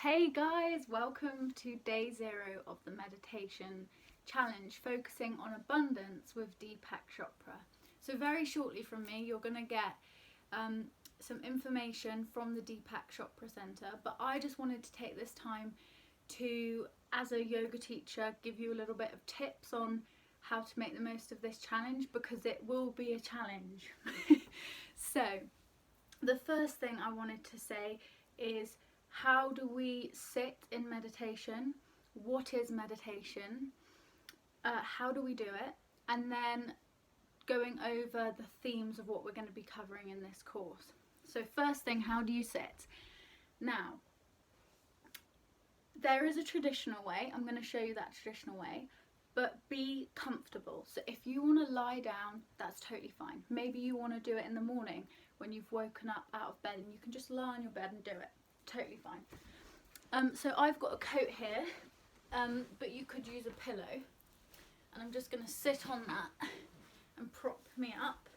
Hey guys, welcome to day 0 of the meditation challenge focusing on abundance with Deepak Chopra. So very shortly from me you're going to get some information from the Deepak Chopra Center, but I just wanted to take this time to, as a yoga teacher, give you a little bit of tips on how to make the most of this challenge, because it will be a challenge. So the first thing I wanted to say is, how do we sit in meditation? What is meditation? How do we do it? And then going over the themes of what we're going to be covering in this course. So first thing, how do you sit? Now, there is a traditional way. I'm going to show you that traditional way, but be comfortable. So if you want to lie down, that's totally fine. Maybe you want to do it in the morning when you've woken up out of bed and you can just lie on your bed and do it. Totally fine. So I've got a coat here, but you could use a pillow, and I'm just going to sit on that and prop me up.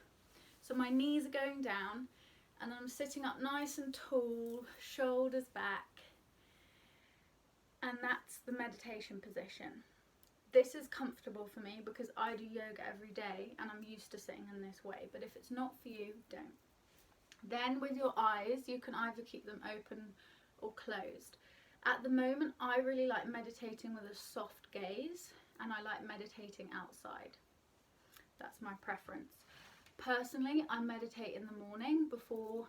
So my knees are going down, and I'm sitting up nice and tall, shoulders back, and that's the meditation position. This is comfortable for me because I do yoga every day and I'm used to sitting in this way, but if it's not for you, don't. Then with your eyes, you can either keep them open or closed. At the moment, I really like meditating with a soft gaze, and I like meditating outside. That's my preference. Personally, I meditate in the morning before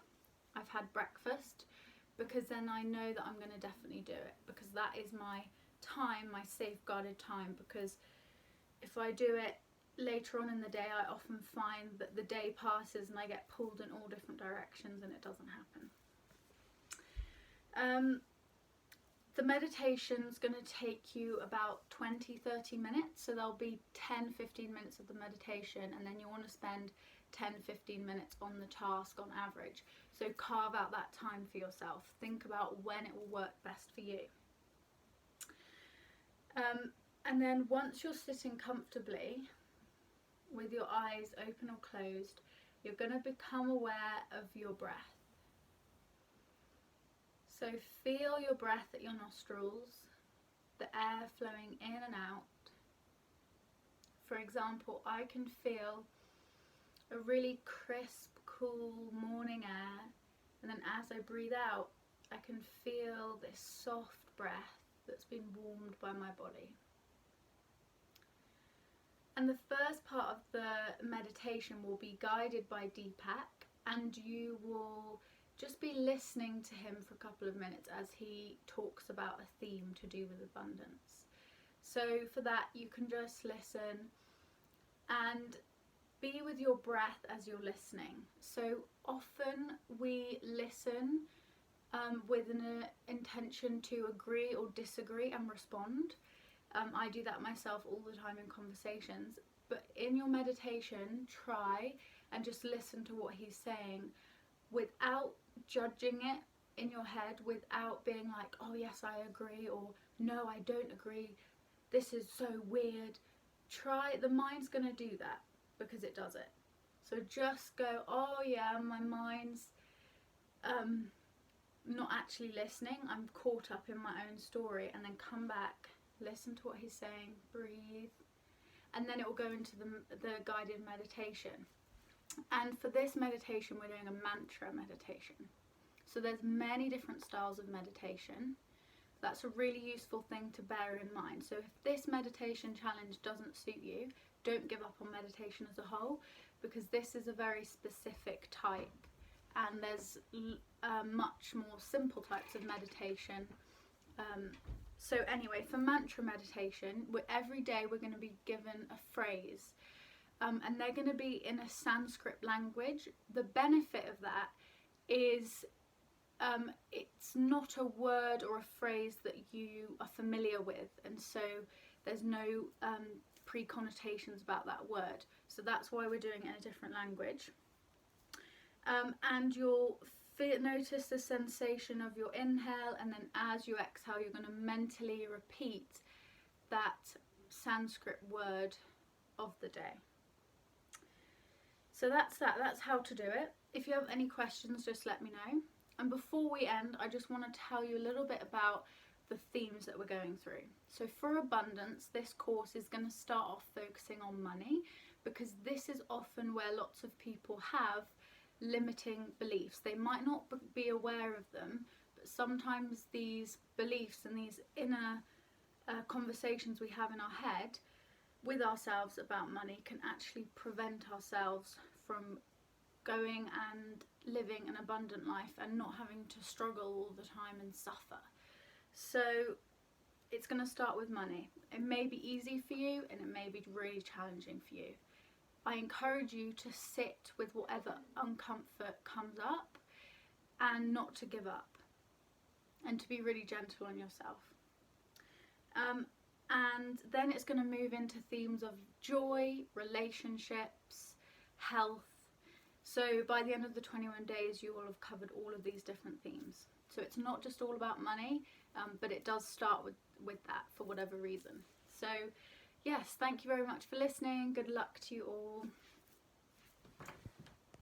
I've had breakfast, because then I know that I'm going to definitely do it, because that is my time, my safeguarded time, because if I do it later on in the day, I often find that the day passes and I get pulled in all different directions and it doesn't happen. The meditation's going to take you about 20-30 minutes, so there'll be 10-15 minutes of the meditation, and then you want to spend 10-15 minutes on the task on average. So carve out that time for yourself. Think about when it will work best for you. And then once you're sitting comfortably, with your eyes open or closed, you're going to become aware of your breath. So feel your breath at your nostrils, the air flowing in and out. For example, I can feel a really crisp, cool morning air, and then as I breathe out, I can feel this soft breath that's been warmed by my body. And the first part of the meditation will be guided by Deepak, and you will just be listening to him for a couple of minutes as he talks about a theme to do with abundance. So for that, you can just listen and be with your breath as you're listening. So often we listen with an intention to agree or disagree and respond. I do that myself all the time in conversations, but in your meditation, try and just listen to what he's saying without judging it in your head, without being like, oh yes, I agree, or no, I don't agree, this is so weird. The mind's gonna do that because it does it. So just go, oh yeah, my mind's not actually listening, I'm caught up in my own story, and then come back, listen to what he's saying, breathe, and then it will go into the guided meditation. And for this meditation, we're doing a mantra meditation. So there's many different styles of meditation. That's a really useful thing to bear in mind. So if this meditation challenge doesn't suit you, don't give up on meditation as a whole, because this is a very specific type, and there's much more simple types of meditation. So anyway, for mantra meditation, every day we're going to be given a phrase, and they're going to be in a Sanskrit language. The benefit of that is it's not a word or a phrase that you are familiar with, and so there's no pre-connotations about that word. So that's why we're doing it in a different language. And you'll notice the sensation of your inhale, and then as you exhale, you're going to mentally repeat that Sanskrit word of the day. So that's how to do it. If you have any questions, just let me know. And before we end, I just want to tell you a little bit about the themes that we're going through. So for abundance, this course is going to start off focusing on money, because this is often where lots of people have limiting beliefs. They might not be aware of them, but sometimes these beliefs and these inner conversations we have in our head with ourselves about money can actually prevent ourselves from going and living an abundant life and not having to struggle all the time and suffer. So it's going to start with money. It may be easy for you and it may be really challenging for you. I encourage you to sit with whatever uncomfort comes up and not to give up, and to be really gentle on yourself. And then it's going to move into themes of joy, relationships, health. So by the end of the 21 days, you will have covered all of these different themes. So it's not just all about money, but it does start with that for whatever reason. So yes, thank you very much for listening. Good luck to you all.